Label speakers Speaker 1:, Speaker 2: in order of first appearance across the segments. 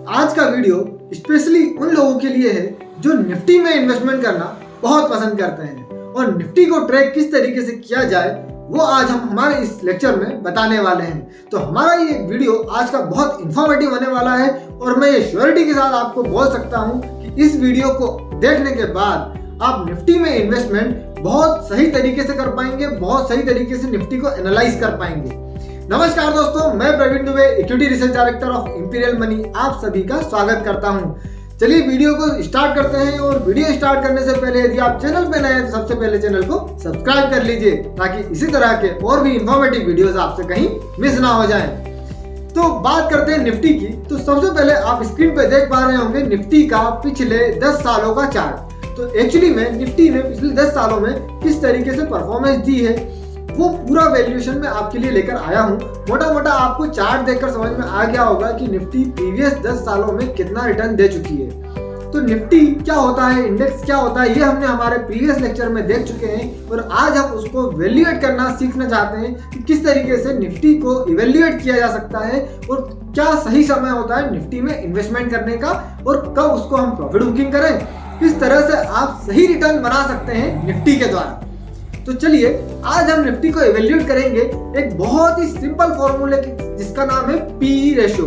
Speaker 1: आज का video specially उन लोगों के लिए है जो निफ्टी में इन्वेस्टमेंट करना बहुत पसंद करते हैं और निफ्टी को ट्रैक किस तरीके से किया जाए वो आज हम हमारे इस लेक्चर में बताने वाले हैं। तो हमारा ये वीडियो आज का बहुत इंफॉर्मेटिव होने वाला है और मैं ये श्योरिटी के साथ आपको बोल सकता हूँ कि इस वीडियो को देखने के बाद आप निफ्टी में इन्वेस्टमेंट बहुत सही तरीके से कर पाएंगे, बहुत सही तरीके से निफ्टी को एनालाइज कर पाएंगे। नमस्कार दोस्तों, मैं Praveen Dubey, equity research director of Imperial Money, आप सभी का स्वागत करता हूं। चलिए वीडियो को स्टार्ट करते हैं और वीडियो स्टार्ट करने से पहले यदि आप चैनल पे नए हैं तो सबसे पहले चैनल को सब्सक्राइब कर लीजिए ताकि इसी तरह के और भी इंफॉर्मेटिव वीडियोस आपसे कहीं मिस ना हो जाएं। तो बात करते हैं निफ्टी की। तो सबसे पहले आप स्क्रीन पे देख पा रहे होंगे निफ्टी का पिछले 10 सालों का चार्ट। तो एक्चुअली में निफ्टी ने पिछले 10 सालों में किस तरीके से परफॉर्मेंस दी है वो पूरा वैल्यूएशन में आपके लिए लेकर आया हूं। मोटा मोटा आपको चार्ट देखकर समझ में आ गया होगा कि निफ्टी प्रीवियस 10 सालों में कितना रिटर्न दे चुकी है। तो निफ्टी क्या होता है, इंडेक्स क्या होता है, ये हमने हमारे प्रीवियस लेक्चर में देख चुके हैं और आज हम उसको वैल्यूएट करना सीखना चाहते हैं कि किस तरीके से निफ्टी को इवैल्यूएट किया जा सकता है और क्या सही समय होता है निफ्टी में इन्वेस्टमेंट करने का और कब उसको हम प्रॉफिट बुकिंग करें, किस तरह से आप सही रिटर्न बना सकते हैं निफ्टी के द्वारा। तो चलिए आज हम निफ्टी को इवैल्यूएट करेंगे एक बहुत ही सिंपल फॉर्मूले जिसका नाम है पी रेशियो।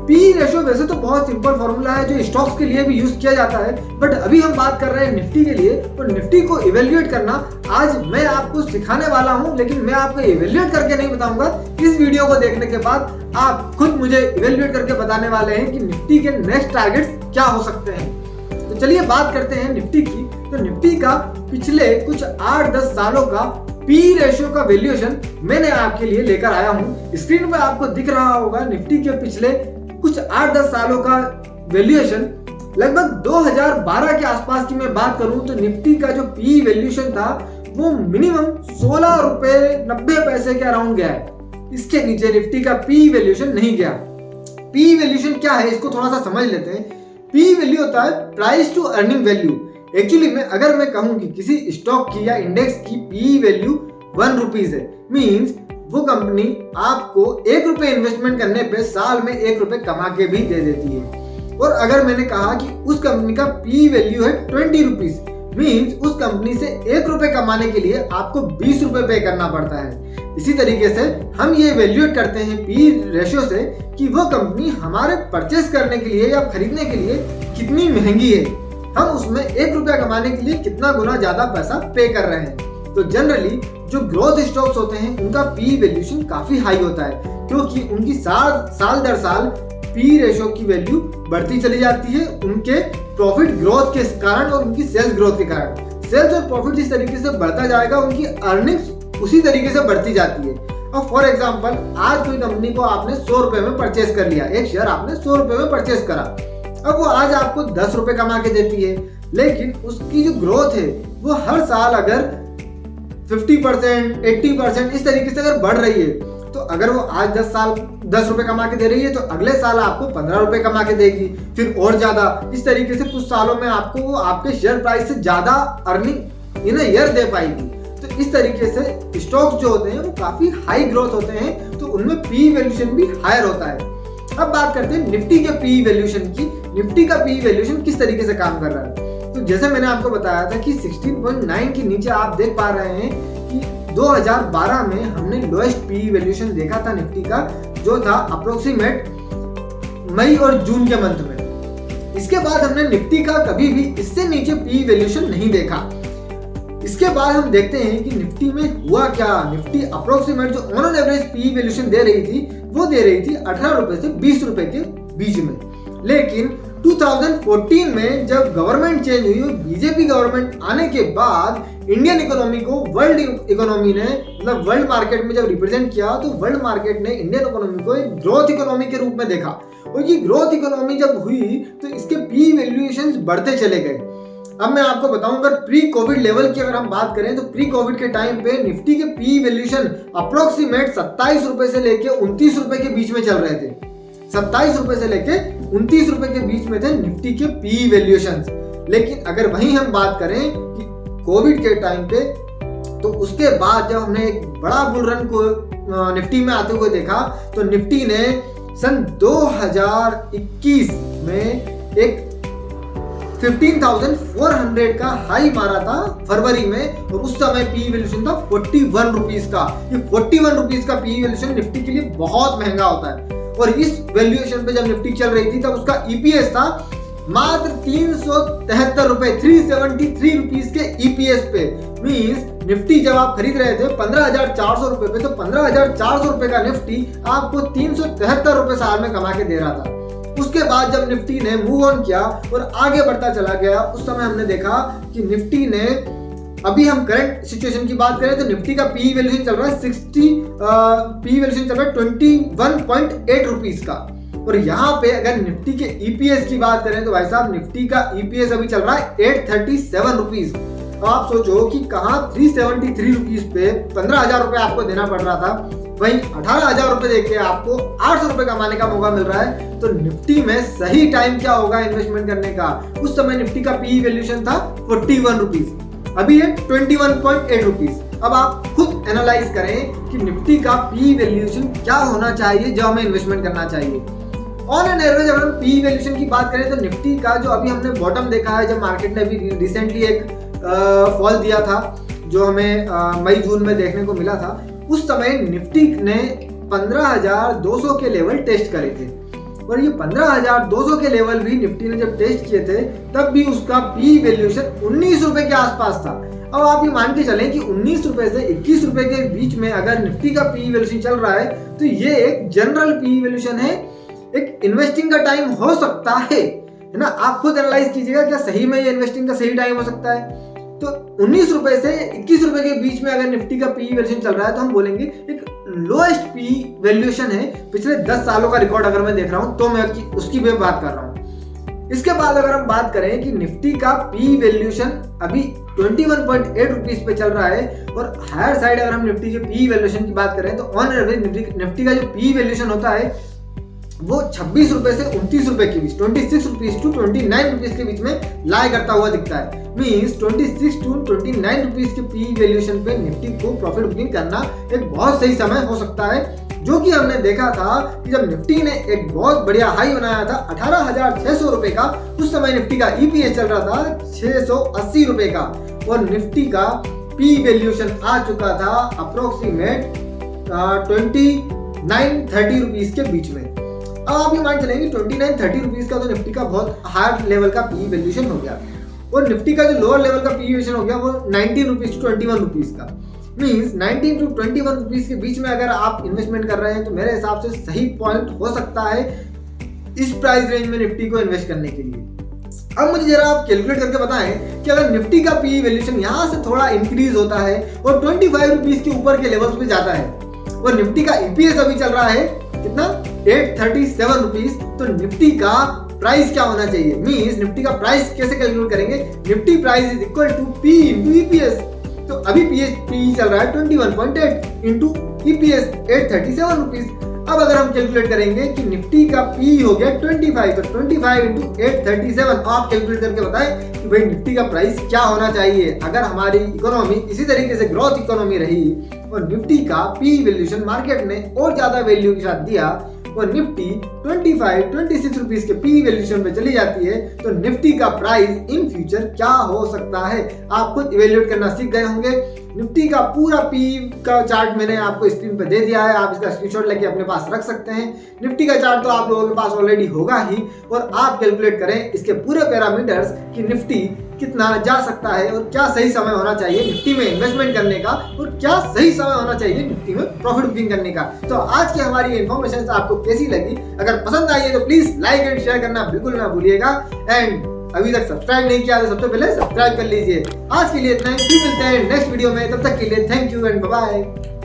Speaker 1: पी रेशियो वैसे तो बहुत सिंपल फॉर्मूला है जो स्टॉक्स के लिए भी यूज किया जाता है, बट अभी हम बात कर रहे हैं निफ्टी के लिए और निफ्टी को इवैल्यूएट करना आज मैं आपको सिखाने वाला हूं, लेकिन मैं आपको इवैल्यूएट करके नहीं बताऊंगा। इस वीडियो को देखने के बाद आप खुद मुझे इवैल्यूएट करके बताने वाले हैं कि निफ्टी के नेक्स्ट टारगेट्स क्या हो सकते हैं। तो चलिए बात करते हैं निफ्टी की। तो निफ्टी का पिछले कुछ 8-10 सालों का पी रेशियो का वैल्यूएशन मैंने आपके लिए लेकर आया हूं। स्क्रीन पर आपको दिख रहा होगा निफ्टी के पिछले कुछ 8-10 सालों का वैल्यूएशन। लगभग 2012 के आसपास की मैं बात करूं तो निफ्टी का जो पी वैल्यूएशन था वो मिनिमम 16 रुपए 90 पैसे के अराउंड गया है। इसके नीचे निफ्टी का पी वैल्यूएशन नहीं गया। पी वैल्यूएशन क्या है इसको थोड़ा सा समझ लेते हैं। पी वैल्यू होता है price to earning value. Actually में अगर मैं कहूं कि किसी स्टॉक की या इंडेक्स की पी वैल्यू 1 रुपीज है, मींस वो कंपनी आपको 1 रुपए इन्वेस्टमेंट करने पे साल में 1 रुपए कमा के भी दे देती है। और अगर मैंने कहा कि उस कंपनी का पी वैल्यू है 20 रुपीज, मींस उस कंपनी से 1 रुपए कमाने के लिए आपको 20 रुपए पे करना पड़ता है। इसी तरीके से हम ये वैल्यूएट करते हैं पी रेशियो से कि वो कंपनी हमारे परचेस करने के लिए या खरीदने के लिए कितनी महंगी है, हम उसमें 1 रुपया कमाने के लिए कितना गुना ज्यादा पैसा पे कर रहे हैं। तो जनरली जो ग्रोथ स्टॉक्स होते हैं उनका पी वैल्यूएशन काफी हाई होता है क्योंकि उनकी साल दर साल पी रेशियो की वैल्यू बढ़ती चली जाती है उनके प्रॉफिट ग्रोथ के कारण और उनकी सेल्स ग्रोथ के कारण। सेल्स और प्रॉफिट जिस तरीके से बढ़ता जाएगा उनकी अर्निंग्स उसी तरीके से बढ़ती जाती है। अब फॉर एग्जांपल आज कोई कंपनी को आपने 100 रुपए में परचेस कर लिया, एक शेयर आपने 100 रुपए में परचेस करा, अब वो आज आपको 10 रुपए कमा के देती है, लेकिन उसकी जो ग्रोथ है वो हर साल अगर 50%, 80% इस तरीके से अगर बढ़ रही है तो अगर वो आज 10 रुपए कमा के दे रही है तो अगले साल आपको 15 रुपए कमा के देगी, फिर और ज्यादा। इस तरीके से कुछ सालों में आपको वो आपके शेयर प्राइस से ज्यादा अर्निंग इन ईयर दे पाएगी। तो इस तरीके से स्टॉक्स जो होते हैं वो काफी हाई ग्रोथ होते हैं तो उनमें पी वैल्यूएशन भी हायर होता है। अब बात करते हैं निफ्टी के पी वैल्यूएशन की। निफ्टी का पी वैल्यूएशन किस तरीके से काम कर रहा है। तो जैसे मैंने आपको बताया था कि 16.9 के नीचे आप देख पा रहे हैं कि 2012 में हमने लोएस्ट पी वैल्यूएशन देखा था निफ्टी का, जो था अप्रोक्सीमेट मई और जून के मंथ में। इसके बाद हमने निफ्टी का कभी भी इससे नीचे पी वैल्यूएशन नहीं देखा। इसके बाद हम देखते हैं कि निफ्टी में हुआ क्या। निफ्टी अप्रोक्सीमेट जो ऑन एवरेज पी वैल्यूएशन दे रही थी वो दे रही थी 18 रुपए से 20 रुपए के बीच में, लेकिन 2014 में जब गवर्नमेंट चेंज हुई और बीजेपी गवर्नमेंट आने के बाद इंडियन इकोनॉमी को वर्ल्ड इकोनॉमी ने मतलब वर्ल्ड मार्केट में जब रिप्रेजेंट किया तो वर्ल्ड मार्केट ने इंडियन इकोनॉमी को एक ग्रोथ इकोनॉमी के रूप में देखा और ये ग्रोथ इकोनॉमी जब हुई तो इसके पी वैल्यूएशंस बढ़ते चले गए। अब मैं आपको बताऊं अगर प्री कोविड लेवल की अगर हम बात करें तो प्री कोविड के टाइम पे निफ्टी के पी वैल्यूएशन अप्रोक्सीमेट 27 रुपए से लेके 29 रुपए के बीच में चल रहे थे। 27 रुपए से लेके 29 रुपए के बीच में थे निफ्टी के पी वैल्यूएशंस। लेकिन अगर वहीं हम बात करें कि कोविड के टाइम पे तो उसके बाद जब हमने एक बड़ा बुल रन को निफ्टी में आते हुए देखा तो निफ्टी ने सन 2021 में एक 15,400 का हाई मारा था फरवरी में, और उस समय पी वैल्यूएशन था 41 रुपीज का। ये 41 रुपीज का पी वैल्यूएशन निफ्टी के लिए बहुत महंगा होता है, और इस वैल्यूएशन पे जब निफ्टी चल रही थी तब उसका ईपीएस था मात्र 373 रुपए, 373 रुपीज के ईपीएस पे। मींस निफ्टी जब आप खरीद रहे थे 15,400 रुपए पे, तो 15,400 रुपए का निफ्टी आपको 373 रुपए साल में कमा के दे रहा था। उसके बाद जब निफ्टी ने मूव ऑन किया और आगे बढ़ता चला गया, उस समय हमने देखा कि निफ्टी ने, अभी हम करंट सिचुएशन की बात करें तो निफ्टी का पी वैल्यूएशन चल रहा है 21.8 रुपीस का, और यहाँ पे अगर निफ्टी के ईपीएस की बात करें तो भाई साहब निफ्टी का ईपीएस अभी चल रहा है 837 रुपीज। आप सोचो कि कहाँ 373 रुपीज पे 15,000 रुपए आपको देना पड़ रहा था, वहीं 18,000 रुपए देके आपको 800 रुपए कमाने का मौका मिल रहा है। तो निफ्टी में सही टाइम क्या होगा इन्वेस्टमेंट करने का? उस समय निफ्टी का पी वैल्यूएशन था 41 रुपीज, अभी है 21.8 रुपीज। अब आप खुद एनालाइज करें कि निफ्टी का पी वैल्यूएशन क्या होना चाहिए जो हमें इन्वेस्टमेंट करना चाहिए। ऑन एन एवरेज अगर हम पी वैल्यूएशन की बात करें तो निफ्टी का जो अभी हमने बॉटम देखा है, जब मार्केट ने अभी रिसेंटली एक फॉल दिया था जो हमें मई जून में देखने को मिला था, उस समय निफ्टी ने 15,200 के लेवल टेस्ट करे थे, और ये 15,200 के लेवल भी निफ्टी ने जब टेस्ट किए थे तब भी उसका पी वैल्यूएशन 19 रुपए के आसपास था। अब आप ये मान के चलें कि 19 रुपए से 21 रुपए के बीच में अगर निफ्टी का पी वैल्यूएशन चल रहा है तो ये एक जनरल पी वैल्यूएशन है, एक इन्वेस्टिंग का टाइम हो सकता है ना। आप खुद एनालाइज कीजिएगा क्या सही में ये इन्वेस्टिंग का सही टाइम हो सकता है। तो 19 रुपए से 21 रुपए के बीच में अगर निफ्टी का पी वैल्यूएशन चल रहा है तो हम बोलेंगे एक लोएस्ट पी वैल्यूएशन है पिछले 10 सालों का रिकॉर्ड अगर मैं देख रहा हूं तो मैं उसकी भी बात कर रहा हूं। इसके बाद अगर हम बात करें कि निफ्टी का पी वैल्यूएशन अभी 21.8 रुपीज पे चल रहा है, और हायर साइड अगर हम निफ्टी के पी वैल्यूएशन की बात करें तो ऑन एवरेज निफ्टी का जो पी वैल्यूएशन होता है वो 26 रुपए से 29 रुपए के बीच, 26 रुपीज टू 29 रुपीज के बीच में लाई करता हुआ दिखता है। मींस 26 टू 29 रुपीज के पी वैल्यूएशन पे निफ्टी को प्रॉफिट बुकिंग करना एक बहुत सही समय हो सकता है, जो कि हमने देखा था कि जब निफ्टी ने एक बहुत बढ़िया हाई बनाया था 18,600 रुपए का, उस समय निफ्टी का ईपीएस चल रहा था 680 रुपए का, और निफ्टी का पी वैल्यूएशन आ चुका था अप्रोक्सीमेट 29-30 रुपीज के बीच में। अब आप ये मान चलेंगे 29-30 रुपीज का तो निफ्टी का बहुत हाई लेवल का पी वैल्यूएशन हो गया, और निफ्टी का जो लोअर लेवल का पी वैल्यूएशन हो गया वो 19 रुपीज टू 21 रुपीज का। मींस 19 टू 21 रुपीज के बीच में अगर आप इन्वेस्टमेंट कर रहे हैं तो मेरे हिसाब से सही पॉइंट हो सकता है इस प्राइस रेंज में निफ्टी को इन्वेस्ट करने के लिए। अब मुझे जरा आप कैलकुलेट करके बताएं कि अगर निफ्टी का पी वैल्यूएशन यहाँ से थोड़ा इंक्रीज होता है और 25 रुपीज के ऊपर के लेवल्स पे जाता है, और निफ्टी का ईपीएस अभी चल रहा है कितना 837 रुपीज, तो निफ्टी का प्राइस क्या होना चाहिए? मींस निफ्टी का प्राइस कैसे कैलकुलेट करेंगे? Nifty price is equal to P into EPS. तो अभी पी चल रहा है 21.8 इंटू ईपीएस 837 रुपीज। अब अगर हम कैलकुलेट करेंगे कि निफ्टी का पी हो गया 25, तो 25 इंटू 837, आप कैलकुलेट करके बताएं कि भाई निफ्टी का प्राइस क्या होना चाहिए अगर हमारी इकोनॉमी इसी तरीके से ग्रोथ इकोनॉमी रही और निफ्टी का पी वैल्यूएशन मार्केट ने और ज्यादा वैल्यू के साथ दिया और निफ्टी 25-26 रुपीज के पी वैल्यूएशन पे चली जाती है, तो निफ्टी का प्राइस इन फ्यूचर क्या हो सकता है? आप खुद इवेल्युएट करना सीख गए होंगे। निफ्टी का पूरा पी का चार्ट मैंने आपको स्क्रीन पर दे दिया है, आप इसका स्क्रीनशॉट लेके अपने पास रख सकते हैं। निफ्टी का चार्ट तो आप लोगों के पास ऑलरेडी होगा ही, और आप कैलकुलेट करें इसके पूरे पैरामीटर्स कि निफ्टी कितना जा सकता है और क्या सही समय होना चाहिए निफ्टी में इन्वेस्टमेंट करने का, और क्या सही समय होना चाहिए निफ्टी में प्रॉफिट बुकिंग करने का। तो आज की हमारी इन्फॉर्मेशन आपको कैसी लगी? अगर पसंद आई है तो प्लीज लाइक एंड शेयर करना बिल्कुल ना भूलिएगा, एंड अभी तक सब्सक्राइब नहीं किया तो सबसे पहले सब्सक्राइब कर लीजिए। आज के लिए इतना ही, फिर मिलते हैं नेक्स्ट वीडियो में, तब तक के लिए thank you and bye bye.